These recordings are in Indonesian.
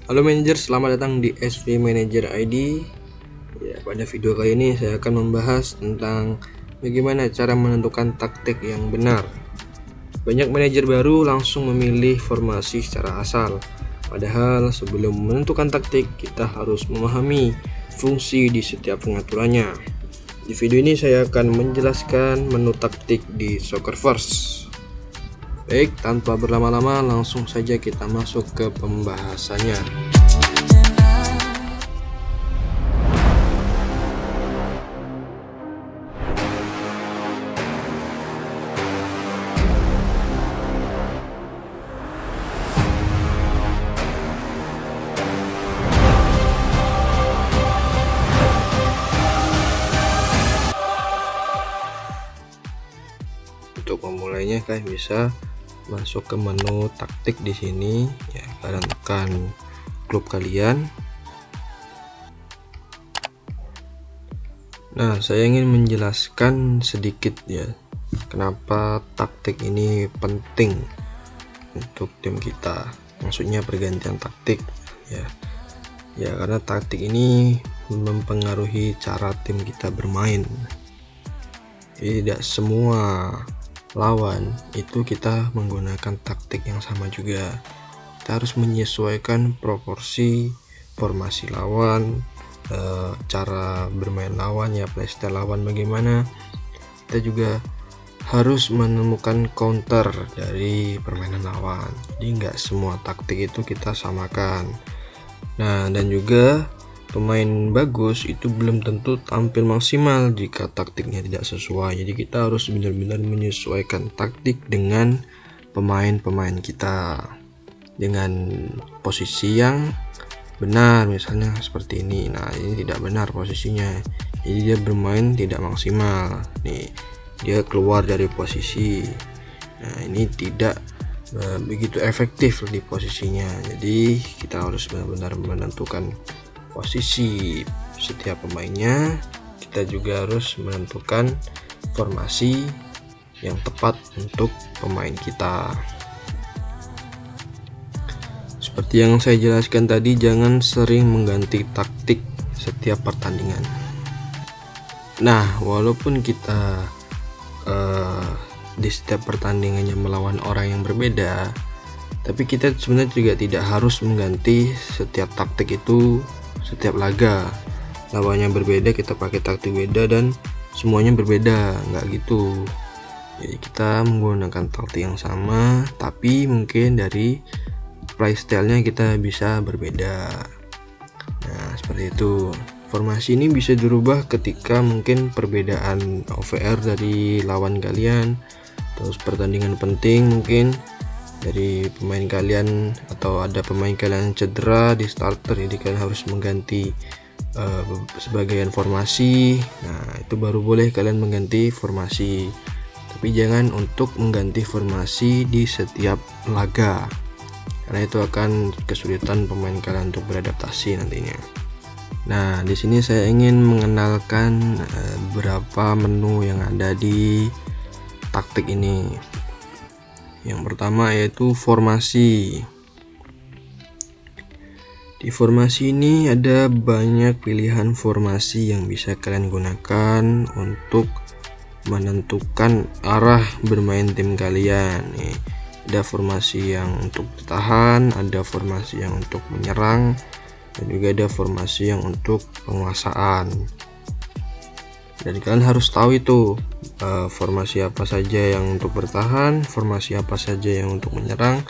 Halo manajer, selamat datang di SV Manager ID. Ya, pada video kali ini saya akan membahas tentang bagaimana cara menentukan taktik yang benar. Banyak manajer baru langsung memilih formasi secara asal. Padahal sebelum menentukan taktik, kita harus memahami fungsi di setiap pengaturannya. Di video ini saya akan menjelaskan menu taktik di Soccerverse. Baik, tanpa berlama-lama langsung saja kita masuk ke pembahasannya. Untuk memulainya kalian bisa masuk ke menu taktik di sini ya, kalian tekan klub kalian. Nah, saya ingin menjelaskan sedikit ya kenapa taktik ini penting untuk tim kita, maksudnya pergantian taktik ya karena taktik ini mempengaruhi cara tim kita bermain. Jadi tidak semua lawan itu kita menggunakan taktik yang sama juga. Kita harus menyesuaikan proporsi formasi lawan, cara bermain lawan ya, playstyle lawan bagaimana. Kita juga harus menemukan counter dari permainan lawan. Jadi nggak semua taktik itu kita samakan. Nah, dan juga pemain bagus itu belum tentu tampil maksimal jika taktiknya tidak sesuai. Jadi kita harus benar-benar menyesuaikan taktik dengan pemain-pemain kita, dengan posisi yang benar, misalnya seperti ini. Nah, ini tidak benar posisinya, jadi dia bermain tidak maksimal nih, dia keluar dari posisi. Nah, ini tidak begitu efektif di posisinya. Jadi kita harus benar-benar menentukan posisi setiap pemainnya. Kita juga harus menentukan formasi yang tepat untuk pemain kita. Seperti yang saya jelaskan tadi, jangan sering mengganti taktik setiap pertandingan. Nah, walaupun kita di setiap pertandingannya melawan orang yang berbeda, tapi kita sebenarnya juga tidak harus mengganti setiap taktik itu setiap laga. Lawannya berbeda, kita pakai taktik beda dan semuanya berbeda, nggak gitu. Jadi kita menggunakan taktik yang sama, tapi mungkin dari playstyle-nya kita bisa berbeda. Nah, seperti itu. Formasi ini bisa dirubah ketika mungkin perbedaan OVR dari lawan kalian, terus pertandingan penting mungkin dari pemain kalian, atau ada pemain kalian cedera di starter, jadi kalian harus mengganti sebagian formasi. Nah, itu baru boleh kalian mengganti formasi, tapi jangan untuk mengganti formasi di setiap laga, karena itu akan kesulitan pemain kalian untuk beradaptasi nantinya. Nah, di sini saya ingin mengenalkan beberapa menu yang ada di taktik ini. Yang pertama yaitu formasi. Di formasi ini ada banyak pilihan formasi yang bisa kalian gunakan untuk menentukan arah bermain tim kalian. Nih, ada formasi yang untuk bertahan, ada formasi yang untuk menyerang, dan juga ada formasi yang untuk penguasaan. Dan kalian harus tahu itu formasi apa saja yang untuk bertahan, formasi apa saja yang untuk menyerang.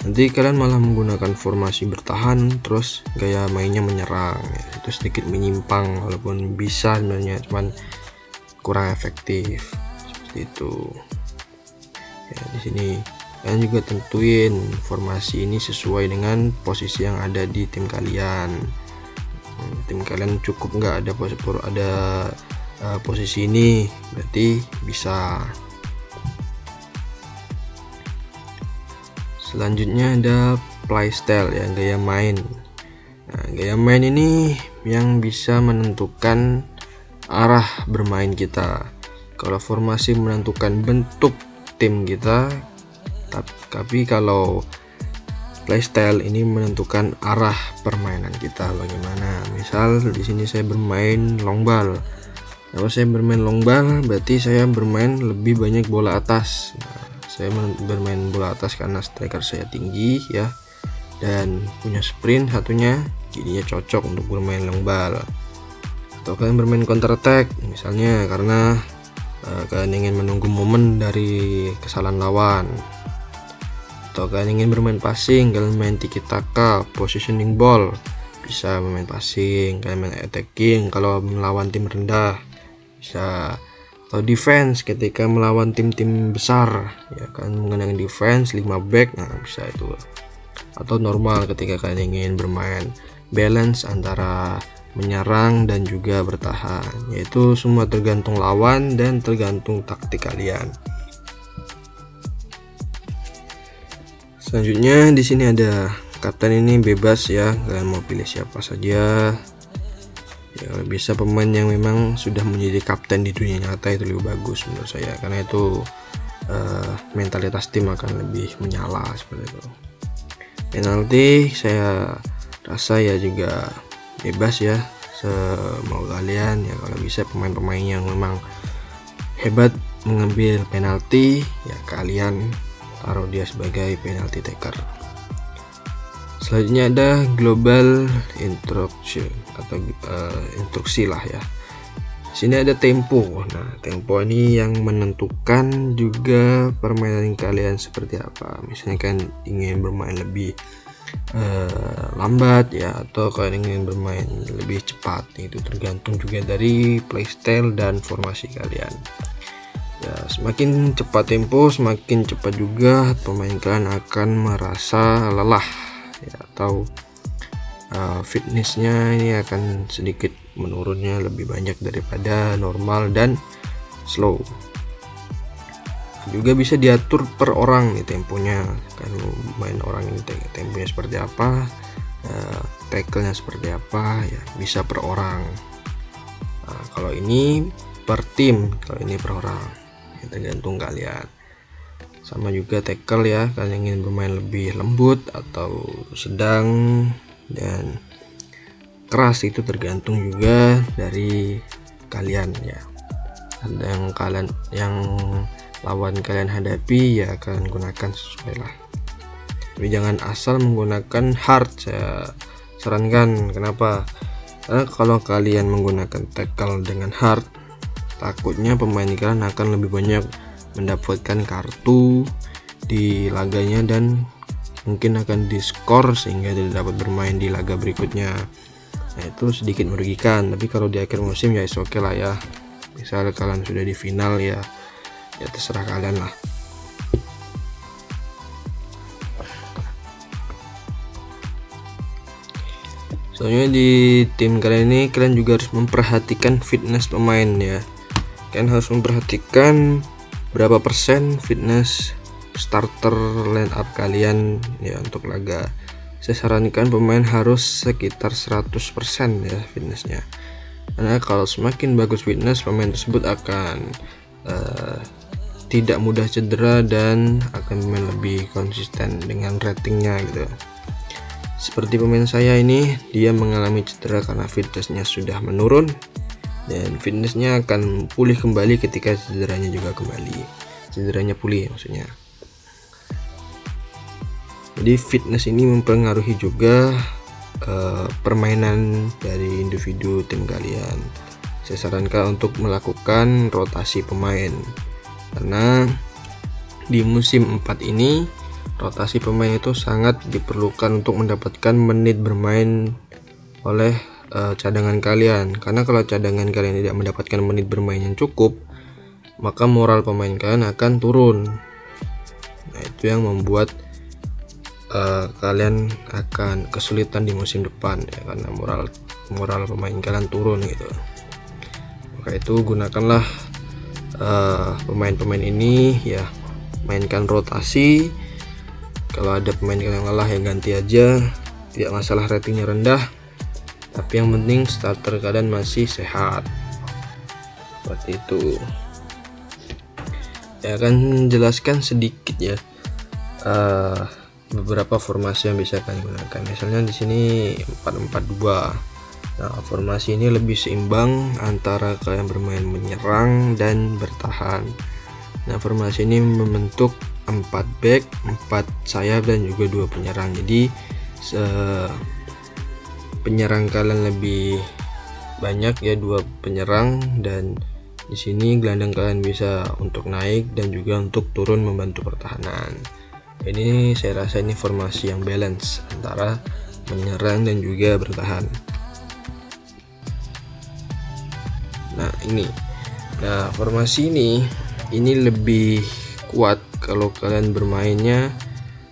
Nanti kalian malah menggunakan formasi bertahan terus gaya mainnya menyerang ya. Itu sedikit menyimpang, walaupun bisa sebenarnya, cuman kurang efektif seperti itu ya. Di sini kalian juga tentuin formasi ini sesuai dengan posisi yang ada di tim kalian. Tim kalian cukup nggak ada posisi ini, berarti bisa. Selanjutnya ada playstyle ya, gaya main. Nah, gaya main ini yang bisa menentukan arah bermain kita. Kalau formasi menentukan bentuk tim kita, tapi kalau playstyle ini menentukan arah permainan kita bagaimana. Misal di sini saya bermain long ball. Kalau saya bermain long ball berarti saya bermain lebih banyak bola atas. Saya bermain bola atas karena striker saya tinggi ya, dan punya sprint satunya, jadinya cocok untuk bermain long ball. Atau kalian bermain counter attack misalnya karena kalian ingin menunggu momen dari kesalahan lawan. Atau kalian ingin bermain passing, kalian main tiki taka, positioning ball, bisa bermain passing. Kalian main attacking kalau melawan tim rendah bisa. Atau defense ketika melawan tim-tim besar ya, kalian menggunakan defense 5 back, nah bisa itu. Atau normal ketika kalian ingin bermain balance antara menyerang dan juga bertahan, yaitu semua tergantung lawan dan tergantung taktik kalian. Selanjutnya di sini ada kapten, ini bebas ya, kalian mau pilih siapa saja ya. Bisa pemain yang memang sudah menjadi kapten di dunia nyata itu lebih bagus menurut saya, karena itu mentalitas tim akan lebih menyala seperti itu. Penalti saya rasa ya juga bebas ya, semau kalian ya. Kalau bisa pemain-pemain yang memang hebat mengambil penalti ya, kalian taruh dia sebagai penalty taker. Selanjutnya ada global instruction atau instruksi lah ya. Sini ada tempo. Nah, tempo ini yang menentukan juga permainan kalian seperti apa. Misalnya kalian ingin bermain lebih lambat ya, atau kalian ingin bermain lebih cepat, itu tergantung juga dari playstyle dan formasi kalian ya. Semakin cepat tempo, semakin cepat juga pemain kalian akan merasa lelah ya, atau fitnessnya ini akan sedikit menurunnya lebih banyak daripada normal dan slow. Juga bisa diatur per orang nih temponya, kan main orang ini temponya seperti apa, tackle-nya seperti apa ya, bisa per orang. Nah, kalau ini per tim, kalau ini per orang ya, tergantung kalian. Sama juga tackle ya, kalian ingin bermain lebih lembut atau sedang dan keras, itu tergantung juga dari kalian ya. Ada yang lawan kalian hadapi ya, kalian gunakan sesuai lah. Tapi jangan asal menggunakan hard, saya sarankan. Kenapa? Karena kalau kalian menggunakan tackle dengan hard, takutnya pemain kalian akan lebih banyak mendapatkan kartu di laganya dan mungkin akan diskor sehingga tidak dapat bermain di laga berikutnya. Nah, itu sedikit merugikan. Tapi kalau di akhir musim ya oke lah ya. Misalnya kalian sudah di final ya terserah kalian lah. Soalnya di tim kalian ini kalian juga harus memperhatikan fitness pemain ya. Kalian harus memperhatikan berapa persen fitness starter line up kalian ya untuk laga. Saya sarankan pemain harus sekitar 100% ya fitnessnya. Karena kalau semakin bagus fitness, pemain tersebut akan tidak mudah cedera dan akan bermain lebih konsisten dengan ratingnya gitu. Seperti pemain saya ini, dia mengalami cedera karena fitnessnya sudah menurun, dan fitnessnya akan pulih kembali ketika cederanya juga kembali. Cederanya pulih maksudnya. Jadi fitness ini mempengaruhi juga permainan dari individu tim kalian. Saya sarankan untuk melakukan rotasi pemain, karena di musim 4 ini rotasi pemain itu sangat diperlukan untuk mendapatkan menit bermain oleh cadangan kalian. Karena kalau cadangan kalian tidak mendapatkan menit bermain yang cukup, maka moral pemain kalian akan turun. Nah, itu yang membuat kalian akan kesulitan di musim depan ya, karena moral pemain kalian turun gitu. Maka itu gunakanlah pemain-pemain ini ya, mainkan rotasi. Kalau ada pemain kalian yang lelah ya ganti aja, tidak masalah ratingnya rendah, tapi yang penting starter kalian masih sehat. Seperti itu ya, akan jelaskan sedikit ya beberapa formasi yang bisa kalian gunakan. Misalnya di sini 4-4-2. Nah, formasi ini lebih seimbang antara kalian bermain menyerang dan bertahan. Nah, formasi ini membentuk 4 back, 4 sayap dan juga 2 penyerang. Jadi penyerang kalian lebih banyak ya, 2 penyerang, dan di sini gelandang kalian bisa untuk naik dan juga untuk turun membantu pertahanan. Ini saya rasa ini formasi yang balance antara menyerang dan juga bertahan. Nah, formasi ini lebih kuat kalau kalian bermainnya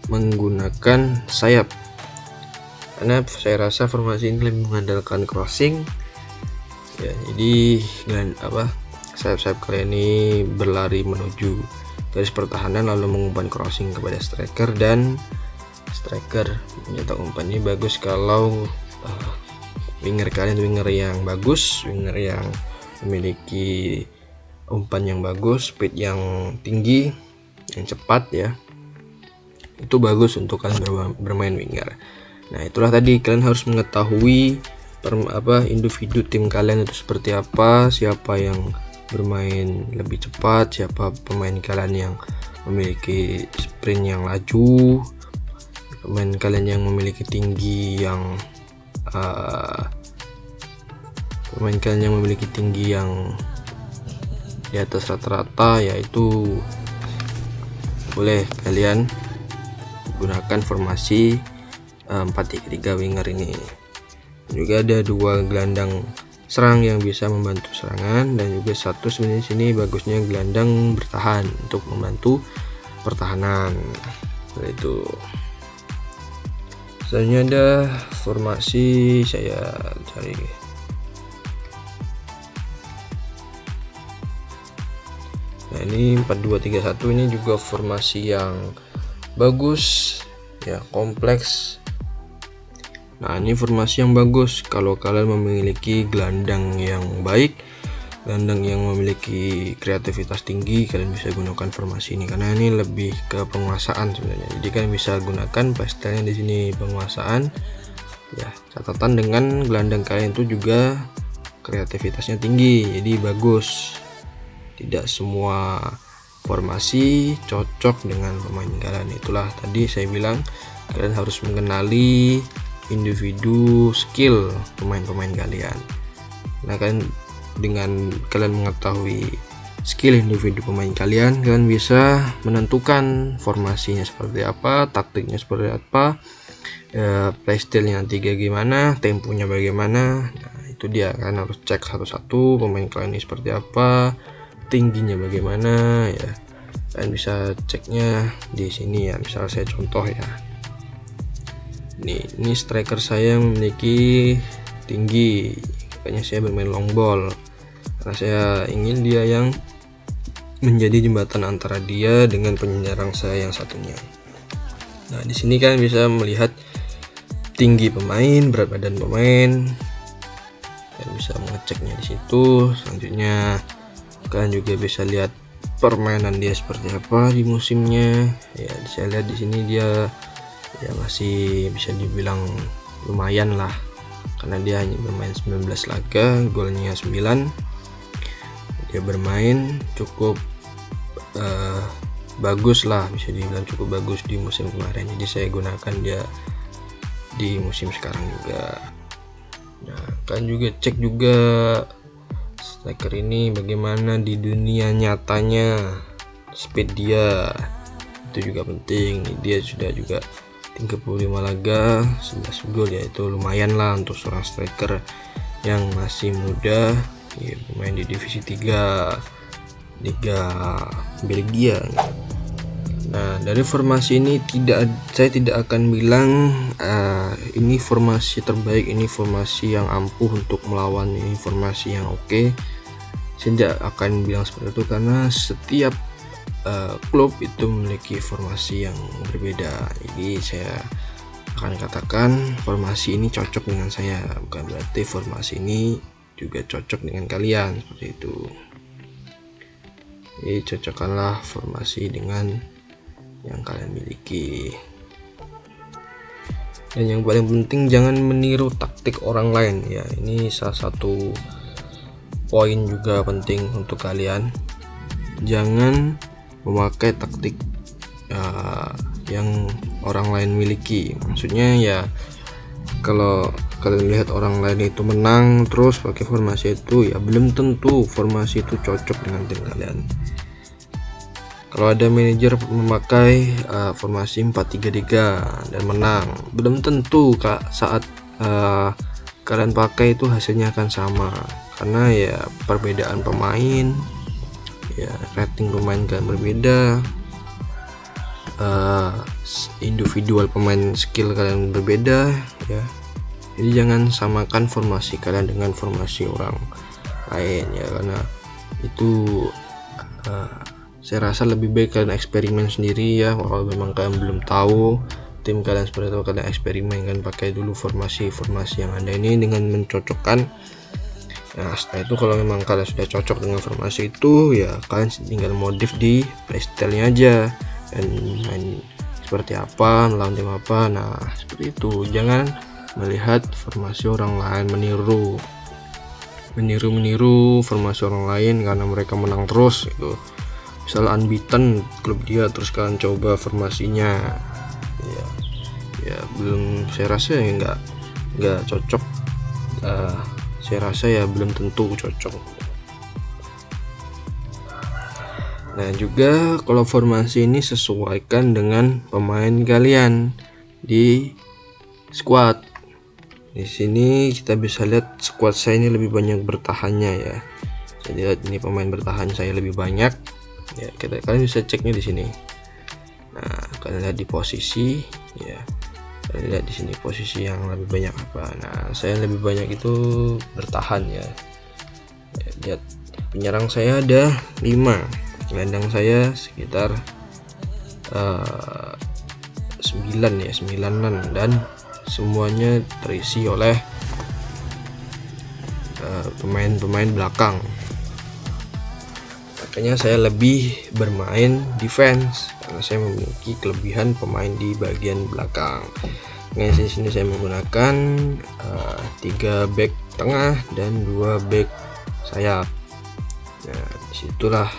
menggunakan sayap, karena saya rasa formasi ini lebih mengandalkan crossing ya. Jadi sayap-sayap kalian ini berlari menuju garis pertahanan lalu mengumpan crossing kepada striker, dan striker menyetak umpan. Ini bagus kalau winger kalian winger yang bagus, winger yang memiliki umpan yang bagus, speed yang tinggi, yang cepat ya. Itu bagus untuk kalian bermain winger. Nah, itulah tadi kalian harus mengetahui individu tim kalian itu seperti apa, siapa yang bermain lebih cepat, siapa pemain kalian yang memiliki sprint yang laju, pemain kalian yang memiliki tinggi yang di atas rata-rata, yaitu boleh kalian gunakan formasi 4-3-3 winger ini. Juga ada 2 gelandang serang yang bisa membantu serangan, dan juga satu sebenarnya sini bagusnya gelandang bertahan untuk membantu pertahanan. Seperti itu. Selanjutnya ada formasi, saya cari. Nah, ini 4-2-3-1 ini juga formasi yang bagus ya, kompleks. Nah, ini formasi yang bagus kalau kalian memiliki gelandang yang baik, gelandang yang memiliki kreativitas tinggi, kalian bisa gunakan formasi ini karena ini lebih ke penguasaan sebenarnya. Jadi kalian bisa gunakan playstyle di sini penguasaan. Ya, catatan dengan gelandang kalian itu juga kreativitasnya tinggi, jadi bagus. Tidak semua formasi cocok dengan pemain kalian. Itulah tadi saya bilang kalian harus mengenali individu skill pemain-pemain kalian. Nah, dengan kalian mengetahui skill individu pemain kalian bisa menentukan formasinya seperti apa, taktiknya seperti apa, playstyle nanti gimana, temponya bagaimana. Nah, itu dia, kalian harus cek satu-satu pemain kalian ini seperti apa, tingginya bagaimana ya. Kalian bisa ceknya di sini ya. Misal saya contoh ya, ini striker saya memiliki tinggi, makanya saya bermain long ball karena saya ingin dia yang menjadi jembatan antara dia dengan penyerang saya yang satunya. Nah, di sini kalian bisa melihat tinggi pemain, berat badan pemain, kalian bisa mengeceknya di situ. Selanjutnya kalian juga bisa lihat permainan dia seperti apa di musimnya ya. Saya lihat di sini dia ya masih bisa dibilang lumayan lah, karena dia hanya bermain 19 laga, golnya 9. Dia bermain cukup bagus lah, bisa dibilang cukup bagus di musim kemarin, jadi saya gunakan dia di musim sekarang juga. Nah, kalian juga cek juga striker ini bagaimana di dunia nyatanya, speed dia itu juga penting. Dia sudah juga 35 laga 11 gol, yaitu lumayan lah untuk seorang striker yang masih muda ya, pemain di divisi 3 Liga Belgia. Nah, dari formasi ini saya tidak akan bilang ini formasi terbaik, ini formasi yang ampuh untuk melawan, ini formasi yang oke. Saya tidak akan bilang seperti itu karena setiap klub itu memiliki formasi yang berbeda. Jadi saya akan katakan formasi ini cocok dengan saya, bukan berarti formasi ini juga cocok dengan kalian, seperti itu. Jadi cocokkanlah formasi dengan yang kalian miliki. Dan yang paling penting jangan meniru taktik orang lain ya, ini salah satu poin juga penting untuk kalian. Jangan memakai taktik yang orang lain miliki. Maksudnya ya, kalau kalian lihat orang lain itu menang terus pakai formasi itu, ya belum tentu formasi itu cocok dengan tim kalian. Kalau ada manajer memakai formasi 4-3-3 dan menang, belum tentu saat kalian pakai itu hasilnya akan sama, karena ya perbedaan pemain, ya rating pemain kalian berbeda, individual pemain skill kalian berbeda ya. Jadi jangan samakan formasi kalian dengan formasi orang lain ya, karena itu saya rasa lebih baik kalian eksperimen sendiri ya. Kalau memang kalian belum tahu tim kalian seperti itu, kalian eksperimen kan, pakai dulu formasi yang ada ini dengan mencocokkan. Nah setelah itu kalau memang kalian sudah cocok dengan formasi itu, ya kalian tinggal modif di playstyle-nya aja dan main seperti apa, melawan tim apa. Nah seperti itu, jangan melihat formasi orang lain, meniru formasi orang lain karena mereka menang terus itu. Misal unbeaten klub dia, terus kalian coba formasinya, ya belum, saya rasa ya nggak cocok. Saya rasa ya belum tentu cocok. Nah juga kalau formasi ini sesuaikan dengan pemain kalian di squad. Di sini kita bisa lihat squad saya ini lebih banyak bertahannya ya. Jadi lihat ini pemain bertahan saya lebih banyak. Ya kalian bisa ceknya di sini. Nah kalian lihat di posisi ya, kalian lihat di sini posisi yang lebih banyak apa. Nah saya lebih banyak itu bertahan ya. Lihat penyerang saya ada 5, gelandang saya sekitar 9-an, dan semuanya terisi oleh pemain-pemain belakang. Makanya saya lebih bermain defense karena saya memiliki kelebihan pemain di bagian belakang. Nah di sini saya menggunakan 3 back tengah dan 2 back sayap. Nah disitulah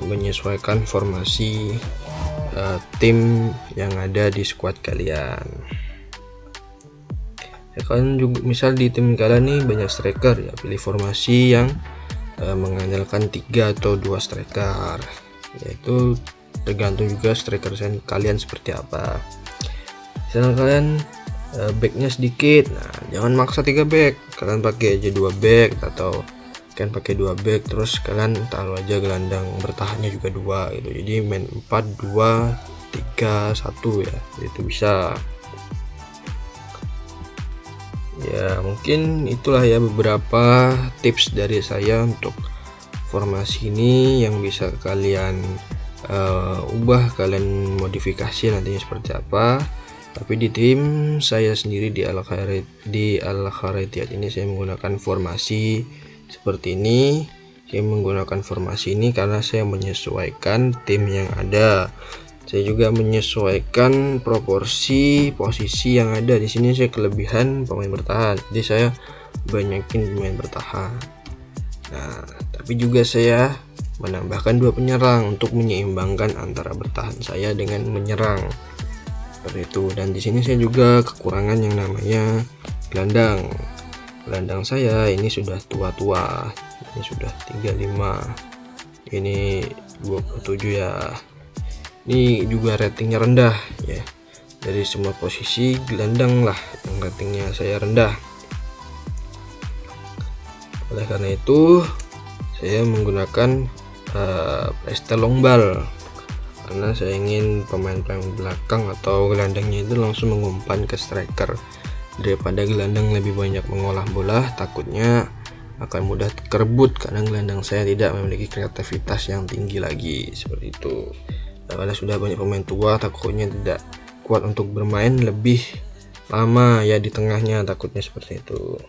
menyesuaikan formasi tim yang ada di squad kalian. Ya, kalian juga misal di tim kalian nih banyak striker ya, pilih formasi yang mengandalkan 3 atau 2 striker, yaitu tergantung juga striker kalian seperti apa. Misalnya kalian backnya sedikit, nah jangan maksa 3 back, kalian pakai aja 2 back, atau kalian pakai 2 back terus kalian taruh aja gelandang bertahannya juga 2 gitu. Jadi main 4-2-3-1 ya, itu bisa. Ya mungkin itulah ya beberapa tips dari saya untuk formasi ini yang bisa kalian ubah, kalian modifikasi nantinya seperti apa. Tapi di tim saya sendiri di Al-Kharaitiyat ini saya menggunakan formasi seperti ini. Saya menggunakan formasi ini karena saya menyesuaikan tim yang ada. Saya juga menyesuaikan proporsi posisi yang ada. Di sini saya kelebihan pemain bertahan, jadi saya banyakin pemain bertahan. Nah, tapi juga saya menambahkan 2 penyerang untuk menyeimbangkan antara bertahan saya dengan menyerang. Seperti itu. Dan di sini saya juga kekurangan yang namanya gelandang. Gelandang saya ini sudah tua-tua. Ini sudah 35. Ini 27 ya. Ini juga ratingnya rendah ya. Dari semua posisi gelandang lah yang ratingnya saya rendah. Oleh karena itu saya menggunakan playstyle long ball, karena saya ingin pemain-pemain belakang atau gelandangnya itu langsung mengumpan ke striker. Daripada gelandang lebih banyak mengolah bola, takutnya akan mudah kerebut karena gelandang saya tidak memiliki kreativitas yang tinggi lagi, seperti itu. Karena sudah banyak pemain tua, takutnya tidak kuat untuk bermain lebih lama ya di tengahnya, takutnya seperti itu.